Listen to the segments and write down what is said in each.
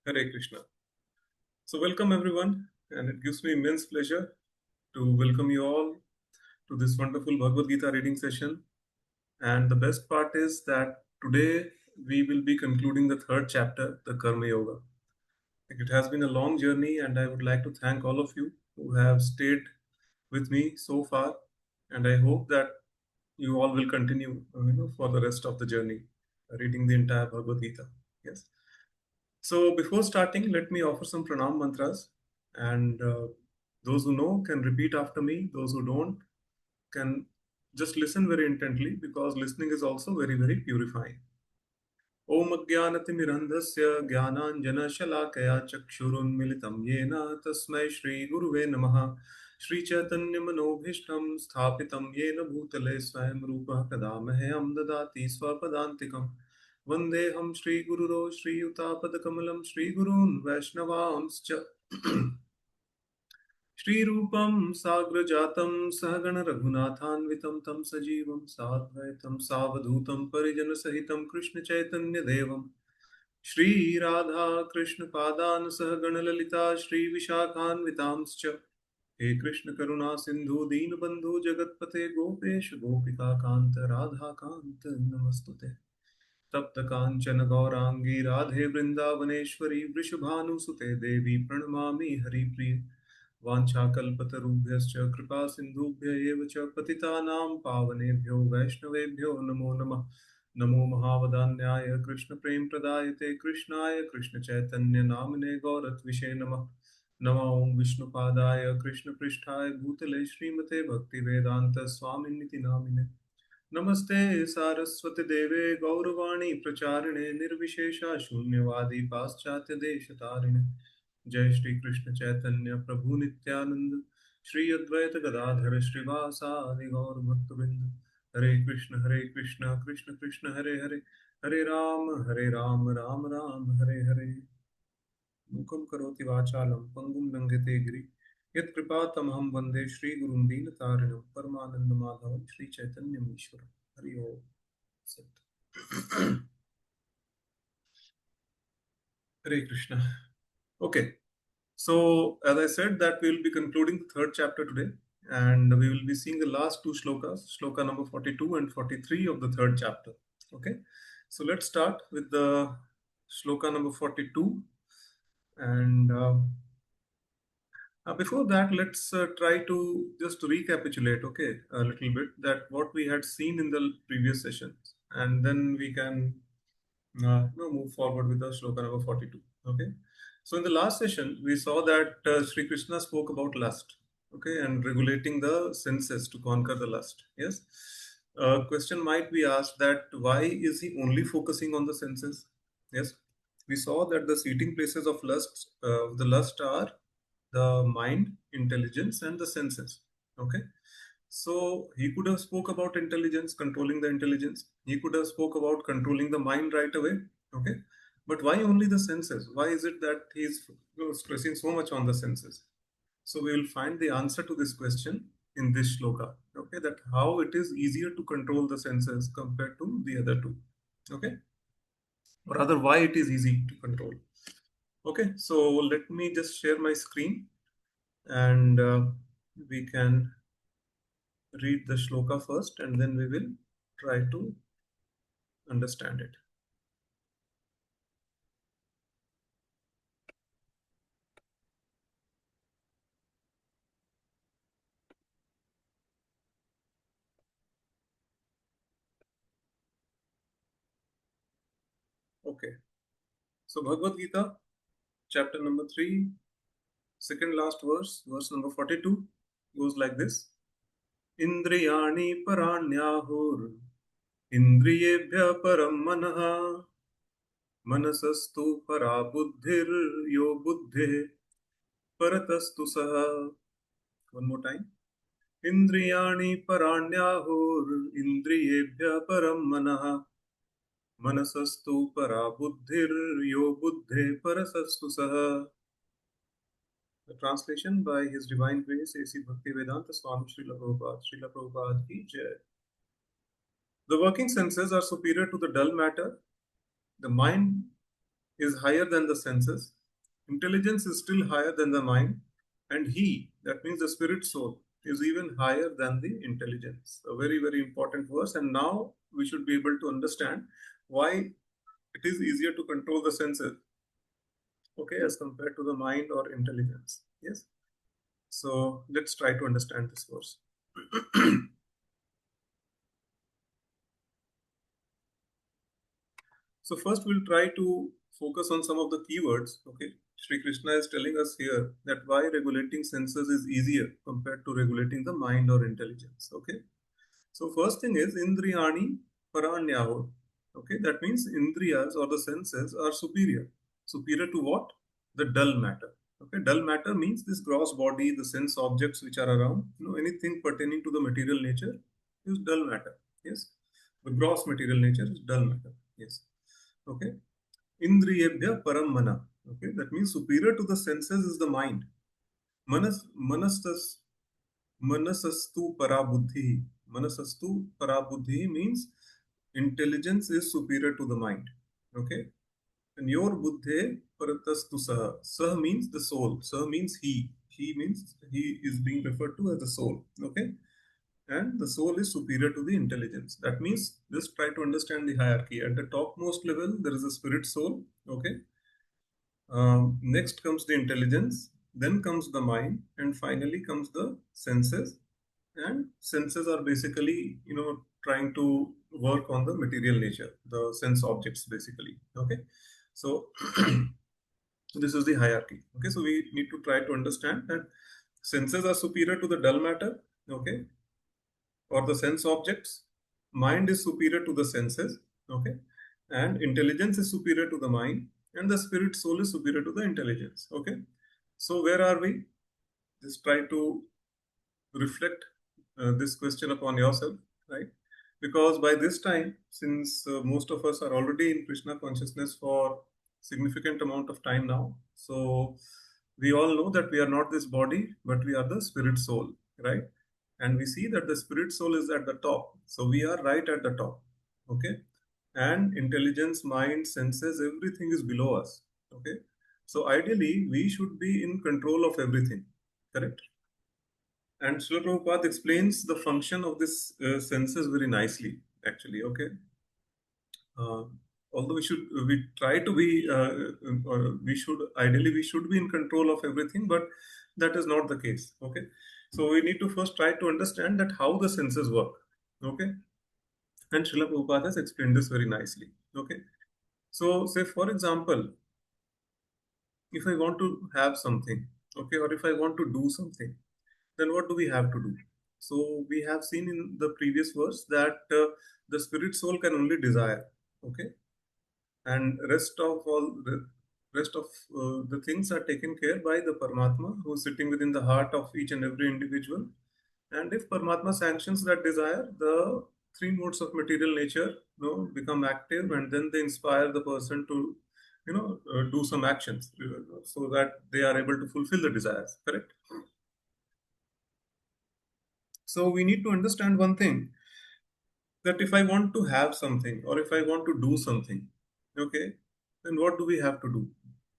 Hare Krishna. So, welcome everyone, and it gives me immense pleasure to welcome you all to this wonderful Bhagavad Gita reading session. And the best part is that today we will be concluding the third chapter, the Karma Yoga. It has been a long journey, and I would like to thank all of you who have stayed with me so far. And I hope that you all will continue, for the rest of the journey, reading the entire Bhagavad Gita. Yes. So before starting, let me offer some pranam mantras, and those who know can repeat after me. Those who don't can just listen very intently because listening is also very, very purifying. Om Ajnanatimirandhasya Jnananjanashalakaya Chakshurunmilitam Yena Tasmai Shri Guruve Namaha Shri Chaitanya Manobhishtam Sthapitam Yena Bhutale Swayam Rupa Kadamahayam Dadati Swapadantikam Vandeham Shri Gururo Shri Yutapadakamalam Shri Gurun Vaishnavamscha श्रीरूपं साग्रजातं सहगण रघुनाथान्वितं तं सजीवं साद्वैतं सावधूतं परिजनसहितं कृष्ण चैतन्य देवं श्री राधा कृष्ण पादान सहगण ललिता श्री विशाखान्वितांश्च हे कृष्ण करुणा सिंधु दीनबंधु जगतपते गोपेश गोपिका कांत राधा कांत नमस्तुते तप्त कांचन गौरांगी राधे वृंदावनेश्वरी वृषभानुसुते देवी प्रणमामि हरिप्रिय वाञ्छाकल्पतरुभ्यश्च कृपा सिन्धुभ्य एव च पतितानां पावनेभ्यो वैष्णवेभ्यो नमो नमः नमो महावदान्याय कृष्णप्रेमप्रदायते कृष्णाय कृष्णचैतन्य नामिने गौरत्विषे नमः नमो ॐ विष्णुपादाय कृष्णपृष्ठाय भूतले श्रीमते भक्तिवेदान्त स्वामिनिति नामिने नमस्ते सारस्वती देवे गौरवाणी प्रचारिणे निर्विशेषा शून्यवादी पाश्चात्य देशतारिणे जय श्री कृष्ण चैतन्य प्रभु नित्यानंद श्री अद्वैत गदाधर श्रीवासादि गौर भक्तवृंद हरे कृष्ण कृष्ण कृष्ण हरे हरे हरे राम राम राम हरे हरे मुखं करोति वाचालं पंगुं लंघयते गिरि यत्कृपातमहं वन्दे श्रीगुरुं दीनतारिणं परमानन्दमाधवं श्रीचैतन्यमीश्वरं हरि ओम् सत् हरे Krishna. Okay, so as I said that we will be concluding the third chapter today, and we will be seeing the last two shlokas, shloka number 42 and 43 of the third chapter. Okay, so let's start with the shloka number 42, and before that, let's try to just recapitulate, okay, a little bit that what we had seen in the previous sessions, and then we can move forward with the shloka number 42. Okay, so in the last session, we saw that Sri Krishna spoke about lust, okay, and regulating the senses to conquer the lust. Yes, question might be asked that why is he only focusing on the senses? Yes, we saw that the seating places of the lust are the mind, intelligence, and the senses. Okay, so he could have spoke about intelligence, controlling the intelligence. He could have spoke about controlling the mind right away. Okay, but why only the senses? Why is it that he's stressing so much on the senses? So we will find the answer to this question in this shloka. Okay, that how it is easier to control the senses compared to the other two. Okay, or rather, why it is easy to control. Okay, so let me just share my screen, and we can read the shloka first, and then we will try to understand it. Okay, so Bhagavad Gita, chapter number 3, second last verse, verse number 42, goes like this. Indriyani paranyahur indriyebhya param manaha manasastu para buddhir yo buddhe paratastu saha. One more time. Indriyani paranyahur indriyebhya param manaha manasastu para buddhir yo buddhe parasastu saha. The translation by His Divine Grace A.C. Bhaktivedanta Swami Srila Prabhupada. Srila Prabhupada ki jai. The working senses are superior to the dull matter. The mind is higher than the senses. Intelligence is still higher than the mind, and he, that means the spirit soul, is even higher than the intelligence. A very, very important verse. And now we should be able to understand why it is easier to control the senses, okay, as compared to the mind or intelligence. Yes. So let's try to understand this verse. So first we'll try to focus on some of the keywords. Okay, Sri Krishna is telling us here that why regulating senses is easier compared to regulating the mind or intelligence. Okay, so first thing is Indriyani Paranyaho. Okay, that means Indriyas or the senses are superior. Superior to what? The dull matter. Okay, dull matter means this gross body, the sense objects which are around, anything pertaining to the material nature is dull matter. Yes, the gross material nature is dull matter. Yes. Okay. Indriyebhya param mana. Okay. That means superior to the senses is the mind. Manastas manasastu parabuddhi. Manasastu parabuddhi means intelligence is superior to the mind. Okay. And your buddhe paratastu saha. Saha means the soul. Saha means he. He means he is being referred to as the soul. Okay. And the soul is superior to the intelligence. That means just try to understand the hierarchy. At the topmost level, there is a spirit soul. Okay. Next comes the intelligence, then comes the mind, and finally comes the senses. And senses are basically, trying to work on the material nature, the sense objects, basically. Okay. So this is the hierarchy. Okay. So we need to try to understand that senses are superior to the dull matter. Okay, or the sense objects. Mind is superior to the senses, okay, and intelligence is superior to the mind, and the spirit soul is superior to the intelligence, okay. So where are we? Just try to reflect this question upon yourself, right? Because by this time, since most of us are already in Krishna consciousness for significant amount of time now, so we all know that we are not this body, but we are the spirit soul, right? And we see that the spirit soul is at the top, so we are right at the top, okay. And intelligence, mind, senses, everything is below us, okay. So ideally, we should be in control of everything, correct? And Srila Prabhupada explains the function of this senses very nicely, actually. Okay. Uh, Although we try to be, we should be in control of everything, but that is not the case. Okay. So we need to first try to understand that how the senses work. Okay. And Srila Prabhupada has explained this very nicely. Okay. So, say for example, if I want to have something, okay, or if I want to do something, then what do we have to do? So we have seen in the previous verse that the spirit soul can only desire, okay, and rest of the things are taken care by the Paramatma who is sitting within the heart of each and every individual. And if Paramatma sanctions that desire, the three modes of material nature, become active, and then they inspire the person to, do some actions so that they are able to fulfill the desires. Correct. So we need to understand one thing, that if I want to have something or if I want to do something, okay, then what do we have to do?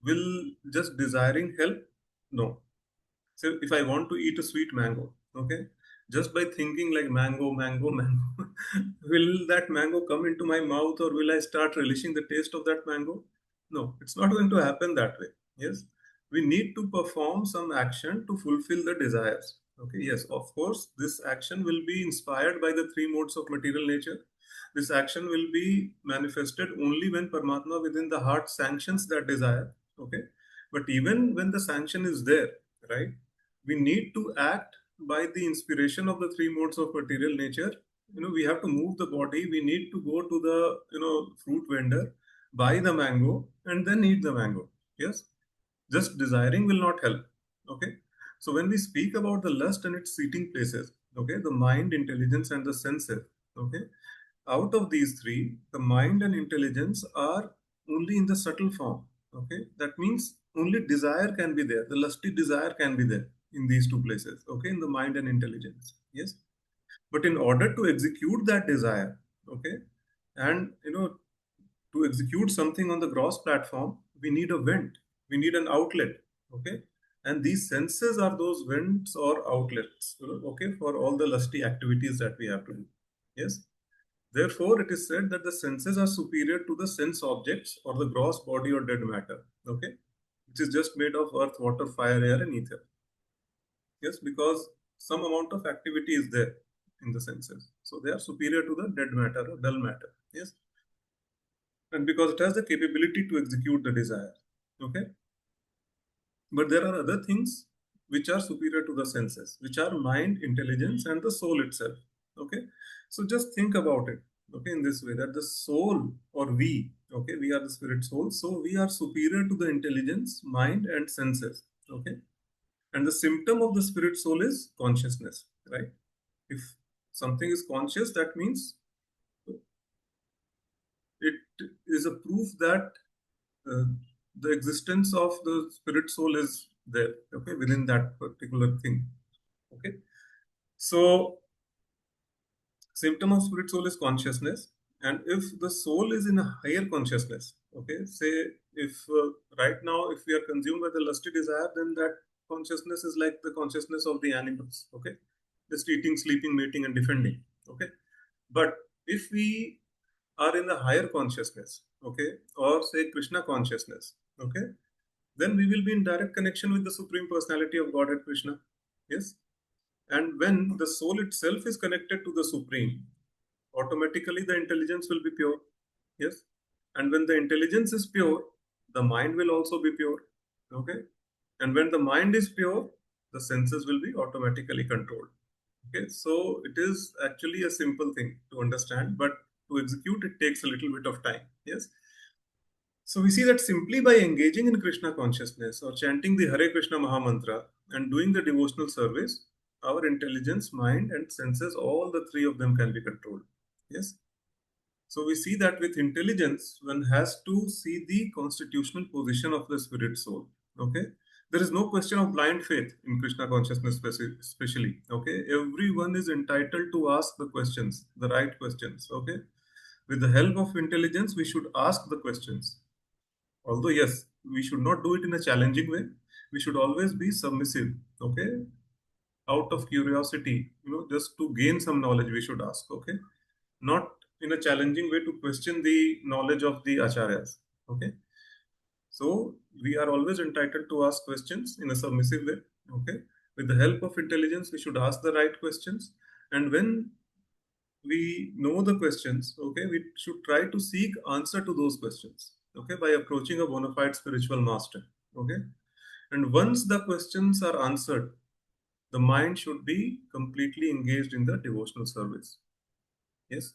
Will just desiring help? No. So if I want to eat a sweet mango, okay, just by thinking like mango, mango, mango, will that mango come into my mouth or will I start relishing the taste of that mango? No, it's not going to happen that way. Yes, we need to perform some action to fulfill the desires. Okay, yes, of course, this action will be inspired by the three modes of material nature. This action will be manifested only when Paramatma within the heart sanctions that desire. Okay, but even when the sanction is there, right, we need to act by the inspiration of the three modes of material nature. We have to move the body. We need to go to the fruit vendor, buy the mango, and then eat the mango. Yes, just desiring will not help. Okay, so when we speak about the lust and its seating places, okay, the mind, intelligence, and the senses, okay, out of these three, the mind and intelligence are only in the subtle form. Okay, that means only desire can be there. The lusty desire can be there in these two places. Okay, in the mind and intelligence. Yes, but in order to execute that desire, okay, and to execute something on the gross platform, we need a vent. We need an outlet. Okay. And these senses are those vents or outlets, okay, for all the lusty activities that we have to do. Yes. Therefore, it is said that the senses are superior to the sense objects or the gross body or dead matter, okay, which is just made of earth, water, fire, air, and ether. Yes, because some amount of activity is there in the senses. So they are superior to the dead matter or dull matter. Yes. And because it has the capability to execute the desire. Okay. But there are other things which are superior to the senses, which are mind, intelligence, and the soul itself. Okay. So just think about it. Okay, in this way, that the soul or we, okay, we are the spirit soul. So we are superior to the intelligence, mind, and senses. Okay. And the symptom of the spirit soul is consciousness, right? If something is conscious, that means it is a proof that uh, the existence of the spirit soul is there, okay, within that particular thing. Okay. So symptom of spirit soul is consciousness. And if the soul is in a higher consciousness, okay, say if right now if we are consumed by the lusty desire, then that consciousness is like the consciousness of the animals, okay, just eating, sleeping, mating, and defending. Okay. But if we are in a higher consciousness, okay, or say Krishna consciousness, okay, then we will be in direct connection with the Supreme Personality of Godhead Krishna. Yes. And when the soul itself is connected to the Supreme, automatically the intelligence will be pure. Yes. And when the intelligence is pure, the mind will also be pure. Okay. And when the mind is pure, the senses will be automatically controlled. Okay. So it is actually a simple thing to understand, but to execute, it takes a little bit of time. Yes. So we see that simply by engaging in Krishna consciousness or chanting the Hare Krishna Maha Mantra and doing the devotional service, our intelligence, mind, and senses, all the three of them can be controlled. Yes. So we see that with intelligence, one has to see the constitutional position of the spirit soul. Okay. There is no question of blind faith in Krishna consciousness, especially. Okay. Everyone is entitled to ask the questions, the right questions. Okay. With the help of intelligence, we should ask the questions. Although, yes, we should not do it in a challenging way. We should always be submissive. Okay. Out of curiosity, just to gain some knowledge, we should ask. Okay. Not in a challenging way to question the knowledge of the acharyas. Okay. So we are always entitled to ask questions in a submissive way. Okay. With the help of intelligence, we should ask the right questions. And when we know the questions, okay, we should try to seek answer to those questions. Okay, by approaching a bona fide spiritual master. Okay. And once the questions are answered, the mind should be completely engaged in the devotional service. Yes.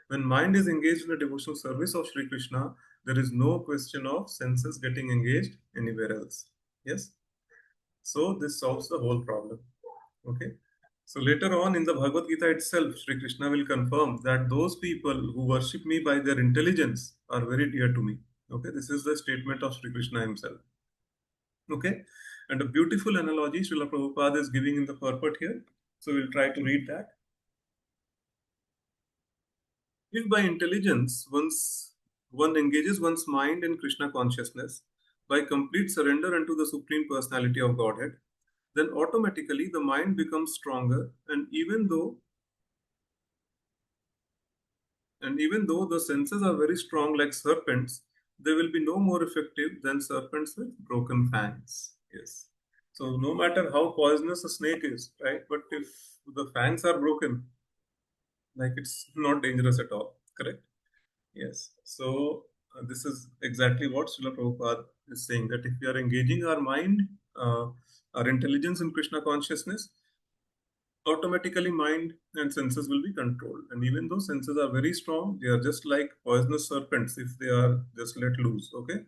When mind is engaged in the devotional service of Sri Krishna, there is no question of senses getting engaged anywhere else. Yes. So this solves the whole problem. Okay. So later on in the Bhagavad Gita itself, Sri Krishna will confirm that those people who worship me by their intelligence are very dear to me. Okay. This is the statement of Sri Krishna himself. Okay. And a beautiful analogy Srila Prabhupada is giving in the purport here. So we'll try to read that. If by intelligence one engages one's mind in Krishna consciousness by complete surrender unto the Supreme Personality of Godhead, then automatically the mind becomes stronger, and even though the senses are very strong like serpents, they will be no more effective than serpents with broken fangs. Yes. So no matter how poisonous a snake is, right? But if the fangs are broken, like it's not dangerous at all. Correct? Yes. So this is exactly what Srila Prabhupada is saying, that if we are engaging our mind, uh, our intelligence in Krishna consciousness, automatically mind and senses will be controlled. And even though senses are very strong, they are just like poisonous serpents if they are just let loose, okay?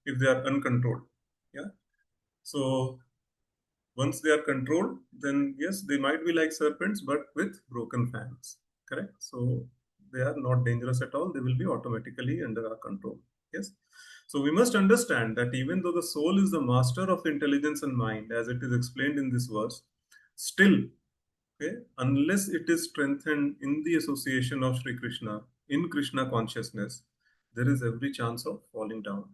If they are uncontrolled. Yeah. So once they are controlled, then yes, they might be like serpents, but with broken fangs. Correct? So they are not dangerous at all. They will be automatically under our control. Yes. So we must understand that even though the soul is the master of intelligence and mind, as it is explained in this verse, still, okay, unless it is strengthened in the association of Sri Krishna, in Krishna consciousness, there is every chance of falling down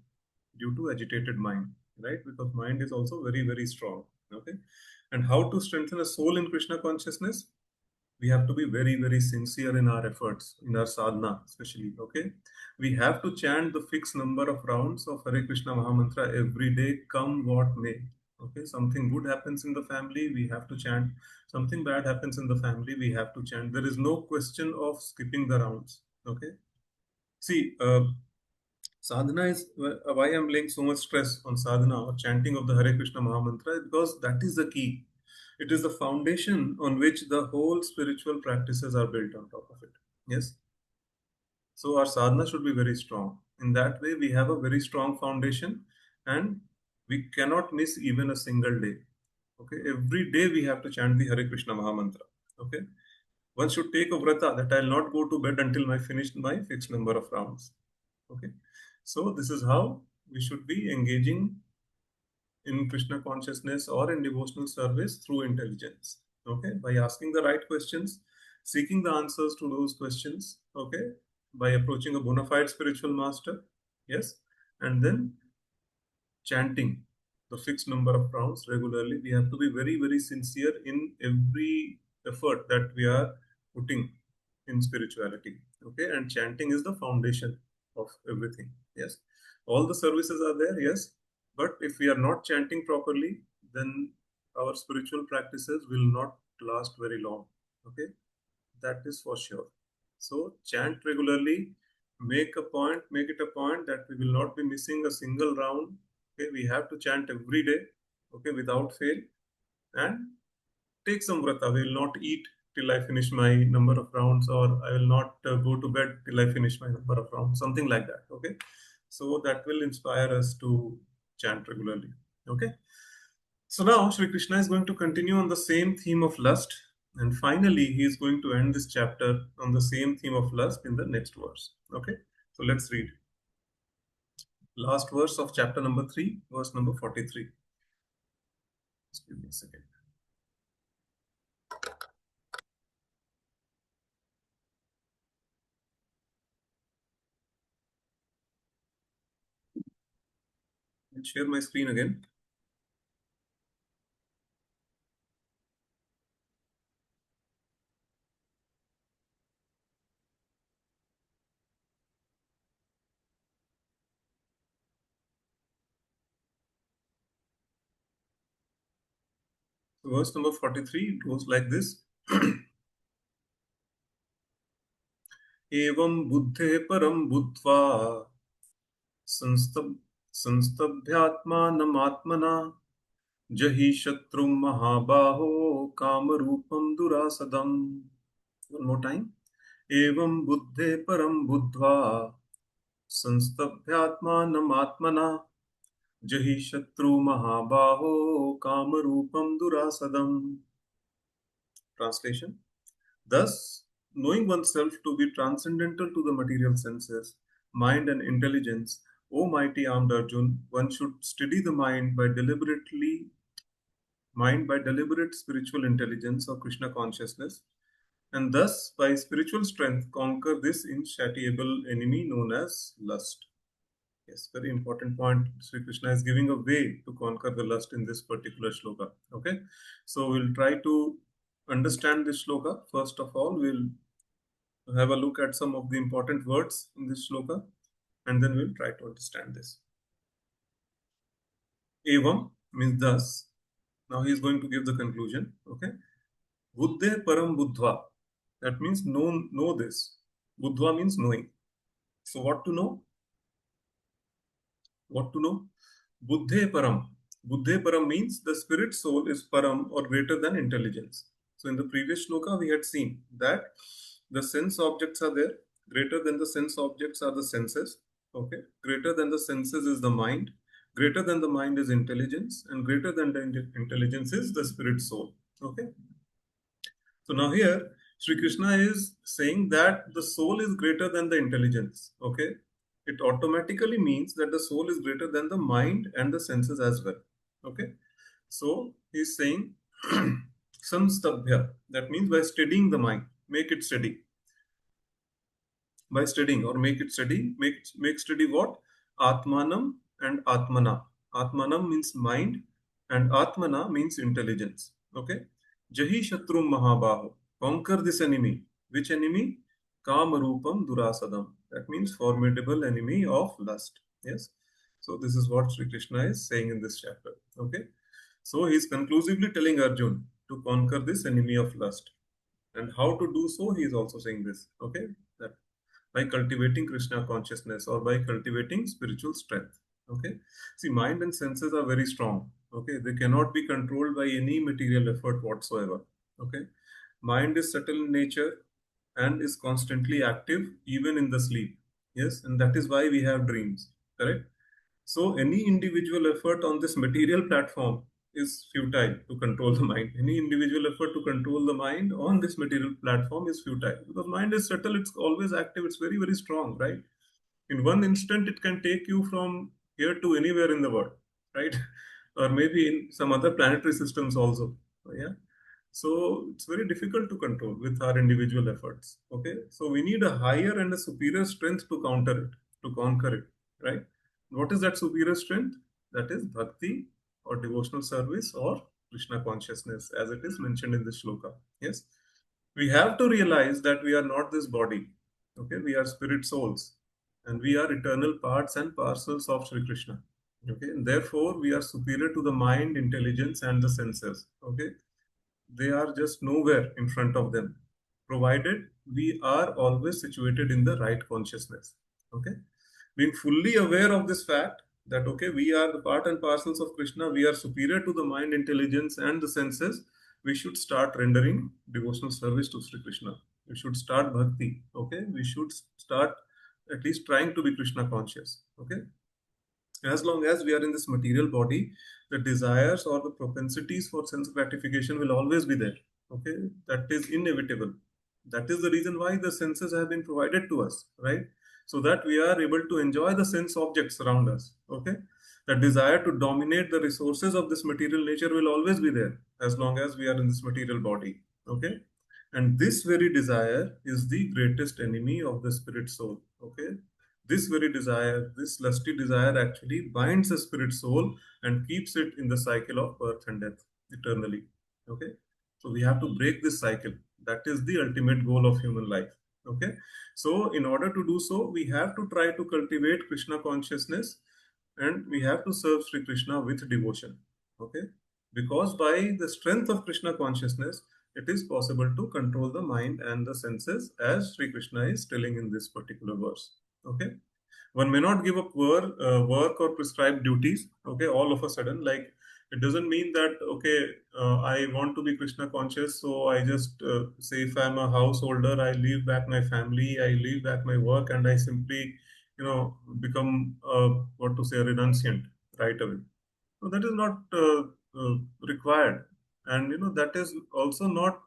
due to agitated mind. right? Because mind is also very, very strong. Okay. And how to strengthen a soul in Krishna consciousness? We have to be very, very sincere in our efforts, in our sadhana, especially. Okay. We have to chant the fixed number of rounds of Hare Krishna Mahamantra every day, come what may. Okay. Something good happens in the family, we have to chant. Something bad happens in the family, we have to chant. There is no question of skipping the rounds. Okay. See, sadhana is why I'm laying so much stress on sadhana or chanting of the Hare Krishna Mahamantra, because that is the key. It is the foundation on which the whole spiritual practices are built on top of it. Yes. So our sadhana should be very strong. In that way, we have a very strong foundation and we cannot miss even a single day. Okay. Every day we have to chant the Hare Krishna Mahamantra. Okay. One should take a vrata that I'll not go to bed until I finish my fixed number of rounds. Okay. So this is how we should be engaging in Krishna consciousness or in devotional service through intelligence. Okay, by asking the right questions, seeking the answers to those questions. Okay, by approaching a bona fide spiritual master. Yes, and then chanting the fixed number of rounds regularly. We have to be very, very sincere in every effort that we are putting in spirituality. Okay, and chanting is the foundation of everything. Yes, all the services are there. Yes, but if we are not chanting properly, then our spiritual practices will not last very long. Okay, that is for sure. So chant regularly, make it a point that we will not be missing a single round. Okay, we have to chant every day, okay, without fail, and take some vrata. We will not eat till I finish my number of rounds, or I will not go to bed till I finish my number of rounds, something like that. Okay, so that will inspire us to chant regularly. Okay. So now Sri Krishna is going to continue on the same theme of lust, and finally he is going to end this chapter on the same theme of lust in the next verse. Okay, so let's read. Last verse of chapter number 3, verse number 43. Just give me a second. I'll share my screen again. So verse number 43 goes like this. एवं बुद्धे परम बुद्ध्वा संस्तभ संस्तभ्यात्मानमात्मना जहि शत्रु महाबाहो कामरूपम दुरासदम. One more time. एवं बुद्धे परम बुद्ध्वा संस्तभ्यात्मानमात्मना जहि शत्रु महाबाहो कामरूपम दुरासदम. Translation. Thus, knowing oneself to be transcendental to the material senses, mind and intelligence, O mighty armed Arjun, one should steady the mind by deliberate spiritual intelligence or Krishna consciousness, and thus by spiritual strength conquer this insatiable enemy known as lust. Yes, very important point. Sri Krishna is giving a way to conquer the lust in this particular shloka. Okay, so we'll try to understand this shloka. First of all, we'll have a look at some of the important words in this shloka, and then we'll try to understand this. Evam means thus. Now he is going to give the conclusion. Okay, Buddhe param buddhva. That means know this. Buddhva means knowing. So what to know? What to know? Buddhe param. Buddhe param means the spirit soul is param or greater than intelligence. So in the previous shloka we had seen that the sense objects are there. Greater than the sense objects are the senses. Okay. Greater than the senses is the mind. Greater than the mind is intelligence, and greater than the intelligence is the spirit soul. Okay. So now here Sri Krishna is saying that the soul is greater than the intelligence. Okay. It automatically means that the soul is greater than the mind and the senses as well. Okay. So he's saying samstabhya. That means by steadying the mind, make it steady. By studying or make it steady, make steady what? Atmanam and Atmana. Atmanam means mind, and Atmana means intelligence. Okay. Jahi Shatrum Mahabaho. Conquer this enemy. Which enemy? Kamarupam Durasadam. That means formidable enemy of lust. Yes. So this is what Sri Krishna is saying in this chapter. Okay. So he is conclusively telling Arjun to conquer this enemy of lust. And how to do so, he is also saying this. Okay. That by cultivating Krishna consciousness or by cultivating spiritual strength. Okay. See, mind and senses are very strong. Okay. They cannot be controlled by any material effort whatsoever. Okay. Mind is subtle in nature and is constantly active even in the sleep. Yes. And that is why we have dreams. Correct. So any individual effort on this material platform is futile to control the mind. Any individual effort to control the mind on this material platform is futile because mind is subtle, it's always active, it's very, very strong, right? In one instant, it can take you from here to anywhere in the world, right? Or maybe in some other planetary systems also. Yeah. So it's very difficult to control with our individual efforts. Okay. So we need a higher and a superior strength to counter it, to conquer it, right? What is that superior strength? That is bhakti or devotional service or Krishna consciousness, as it is mentioned in the shloka. Yes. We have to realize that we are not this body. Okay. We are spirit souls and we are eternal parts and parcels of Sri Krishna. Okay. And therefore, we are superior to the mind, intelligence, and the senses. Okay. They are just nowhere in front of them, provided we are always situated in the right consciousness. Okay. Being fully aware of this fact that, okay, we are the part and parcels of Krishna, we are superior to the mind, intelligence, and the senses, we should start rendering devotional service to Sri Krishna. We should start bhakti. Okay. We should start at least trying to be Krishna conscious. Okay. As long as we are in this material body, the desires or the propensities for sense gratification will always be there. Okay, that is inevitable. That is the reason why the senses have been provided to us, right? So that we are able to enjoy the sense objects around us. Okay, the desire to dominate the resources of this material nature will always be there as long as we are in this material body. Okay, and this very desire is the greatest enemy of the spirit soul. Okay, this very desire, this lusty desire actually binds the spirit soul and keeps it in the cycle of birth and death eternally. Okay. So we have to break this cycle. That is the ultimate goal of human life. Okay. So in order to do so, we have to try to cultivate Krishna consciousness and we have to serve Sri Krishna with devotion. Okay. Because by the strength of Krishna consciousness, it is possible to control the mind and the senses as Sri Krishna is telling in this particular verse. Okay, one may not give up work or prescribed duties. Okay, all of a sudden, like it doesn't mean that okay, I want to be Krishna conscious, so I just say if I'm a householder, I leave back my family, I leave back my work, and I simply, become what to say, a renunciant right away. So that is not required, and that is also not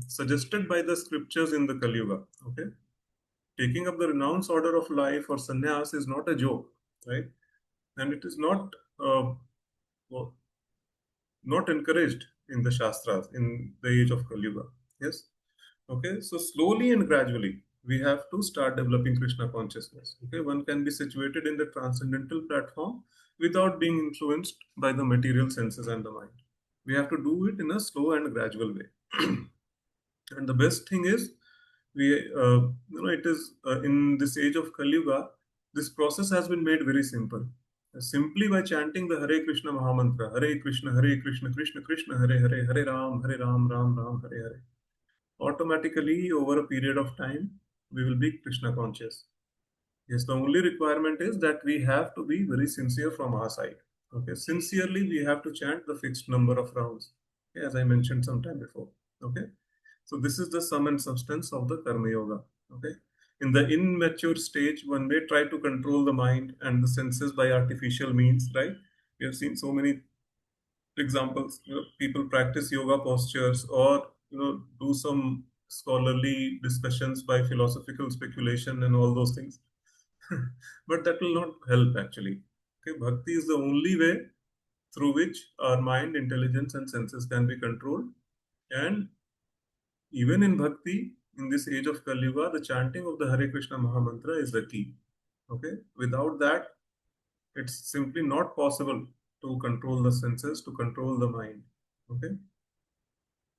suggested by the scriptures in the Kali Yuga. Okay, taking up the renounced order of life or sannyas is not a joke, right? And it is well, not encouraged in the Shastras in the age of Kali Yuga. Yes. Okay. So slowly and gradually, we have to start developing Krishna consciousness. Okay. One can be situated in the transcendental platform without being influenced by the material senses and the mind. We have to do it in a slow and gradual way. And the best thing is, it is in this age of Kali Yuga, this process has been made very simple. Simply by chanting the Hare Krishna Mahamantra, Hare Krishna, Krishna Krishna, Hare Hare, Hare Ram, Ram Ram, Hare Hare. Automatically, over a period of time, we will be Krishna conscious. Yes, the only requirement is that we have to be very sincere from our side. Okay, sincerely, we have to chant the fixed number of rounds, okay, as I mentioned some time before. Okay, so this is the sum and substance of the Karma Yoga. Okay, in the immature stage, one may try to control the mind and the senses by artificial means. Right? We have seen so many examples. People practice yoga postures or do some scholarly discussions by philosophical speculation and all those things. But that will not help actually. Okay, bhakti is the only way through which our mind, intelligence, and senses can be controlled. And even in bhakti, in this age of Kali Yuga, the chanting of the Hare Krishna Mahamantra is the key. Okay, without that, It's simply not possible to control the senses, to control the mind. Okay.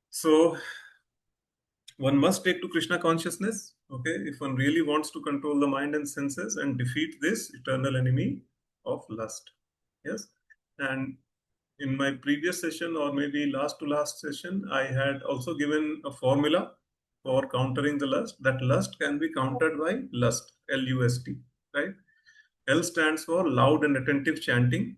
So one must take to Krishna consciousness. Okay. If one really wants to control the mind and senses and defeat this eternal enemy of lust. Yes. And in my previous session, or maybe last to last session, I had also given a formula for countering the lust. That lust can be countered by lust, LUST, right? L stands for loud and attentive chanting.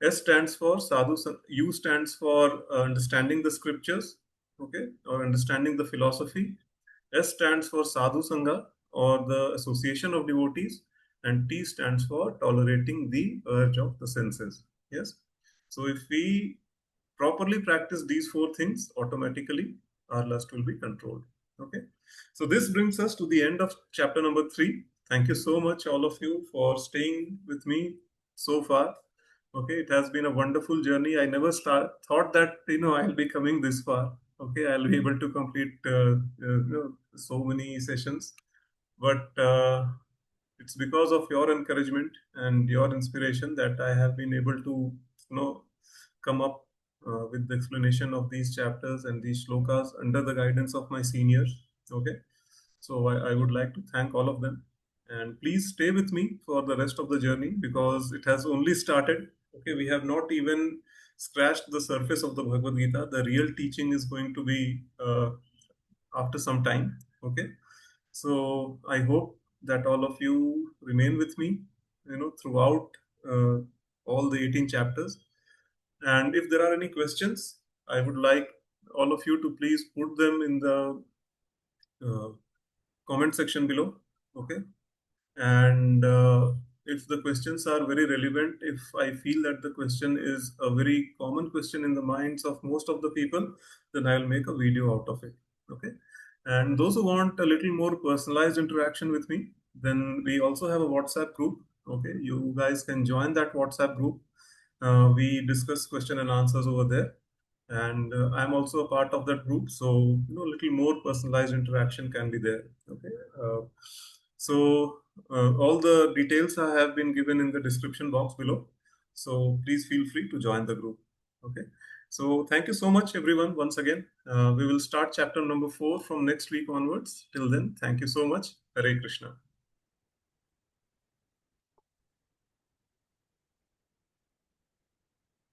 S stands for sadhu. U stands for understanding the scriptures, okay, or understanding the philosophy. S stands for sadhu sangha, or the association of devotees, and T stands for tolerating the urge of the senses. Yes. So if we properly practice these four things, automatically our lust will be controlled. Okay. So this brings us to the end of chapter number 3. Thank you so much, all of you, for staying with me so far. Okay, it has been a wonderful journey. I never thought that I'll be coming this far. Okay, I'll be able to complete so many sessions, but it's because of your encouragement and your inspiration that I have been able to come up with the explanation of these chapters and these shlokas under the guidance of my seniors. Okay, so I would like to thank all of them. And please stay with me for the rest of the journey because it has only started. Okay, we have not even scratched the surface of the Bhagavad Gita. The real teaching is going to be after some time. Okay, so I hope that all of you remain with me, throughout uh, all the 18 chapters. And if there are any questions, I would like all of you to please put them in the uh, comment section below. Okay. And if the questions are very relevant, if I feel that the question is a very common question in the minds of most of the people, then I'll make a video out of it. Okay. And those who want a little more personalized interaction with me, then we also have a WhatsApp group. Okay, you guys can join that WhatsApp group. We discuss question and answers over there, and I'm also a part of that group, so little more personalized interaction can be there. Okay. So all the details I have been given in the description box below, so please feel free to join the group. Okay. So thank you so much, everyone, once again. We will start chapter number 4 from next week onwards. Till then, thank you so much. Hare Krishna.